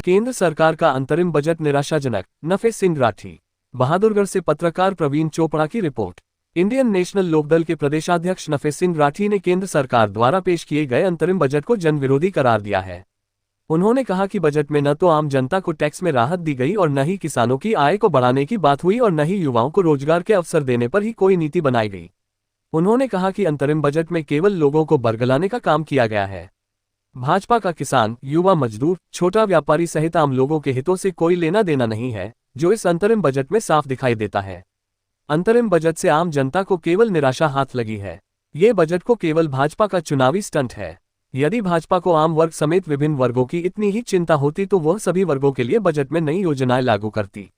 केंद्र सरकार का अंतरिम बजट निराशाजनक, नफे सिंह राठी। बहादुरगढ़ से पत्रकार प्रवीण चोपड़ा की रिपोर्ट। इंडियन नेशनल लोकदल के प्रदेशाध्यक्ष नफे सिंह राठी ने केंद्र सरकार द्वारा पेश किए गए अंतरिम बजट को जनविरोधी करार दिया है। उन्होंने कहा कि बजट में न तो आम जनता को टैक्स में राहत दी गई और न ही किसानों की आय को बढ़ाने की बात हुई और न ही युवाओं को रोजगार के अवसर देने पर ही कोई नीति बनाई गई। उन्होंने कहा कि अंतरिम बजट में केवल लोगों को बरगलाने का काम किया गया है। भाजपा का किसान, युवा, मजदूर, छोटा व्यापारी सहित आम लोगों के हितों से कोई लेना देना नहीं है, जो इस अंतरिम बजट में साफ दिखाई देता है। अंतरिम बजट से आम जनता को केवल निराशा हाथ लगी है। ये बजट को केवल भाजपा का चुनावी स्टंट है। यदि भाजपा को आम वर्ग समेत विभिन्न वर्गों की इतनी ही चिंता होती तो वह सभी वर्गों के लिए बजट में नई योजनाएं लागू करती।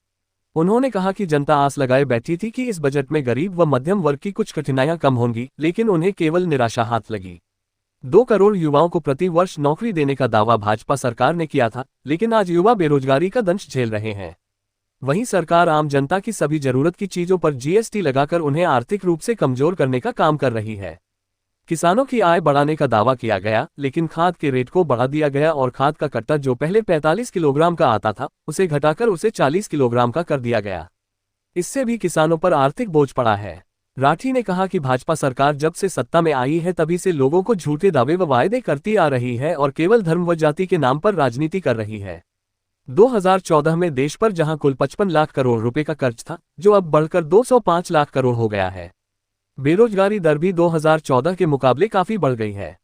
उन्होंने कहा कि जनता आस लगाए बैठी थी कि इस बजट में गरीब व मध्यम वर्ग की कुछ कठिनाइयां कम होंगी, लेकिन उन्हें केवल निराशा हाथ लगी। 2 करोड़ युवाओं को प्रति वर्ष नौकरी देने का दावा भाजपा सरकार ने किया था, लेकिन आज युवा बेरोजगारी का दंश झेल रहे हैं। वहीं सरकार आम जनता की सभी जरूरत की चीजों पर जीएसटी लगाकर उन्हें आर्थिक रूप से कमजोर करने का काम कर रही है। किसानों की आय बढ़ाने का दावा किया गया, लेकिन खाद के रेट को बढ़ा दिया गया और खाद का कट्टा जो पहले 45 किलोग्राम का आता था, उसे घटाकर उसे 40 किलोग्राम का कर दिया गया। इससे भी किसानों पर आर्थिक बोझ पड़ा है। राठी ने कहा कि भाजपा सरकार जब से सत्ता में आई है तभी से लोगों को झूठे दावे व वायदे करती आ रही है और केवल धर्म व जाति के नाम पर राजनीति कर रही है। 2014 में देश पर जहां कुल 55 लाख करोड़ रुपए का कर्ज था, जो अब बढ़कर 205 लाख करोड़ हो गया है। बेरोजगारी दर भी 2014 के मुकाबले काफी बढ़ गई है।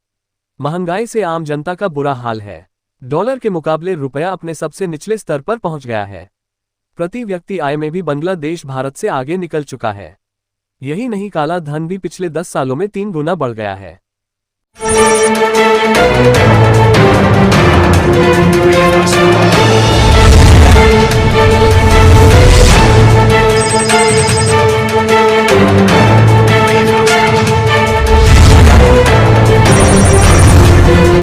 महंगाई से आम जनता का बुरा हाल है। डॉलर के मुकाबले रुपया अपने सबसे निचले स्तर पर पहुंच गया है। प्रति व्यक्ति आय में भी बांग्लादेश भारत से आगे निकल चुका है। यही नहीं, काला धन भी पिछले 10 सालों में 3 गुना बढ़ गया है।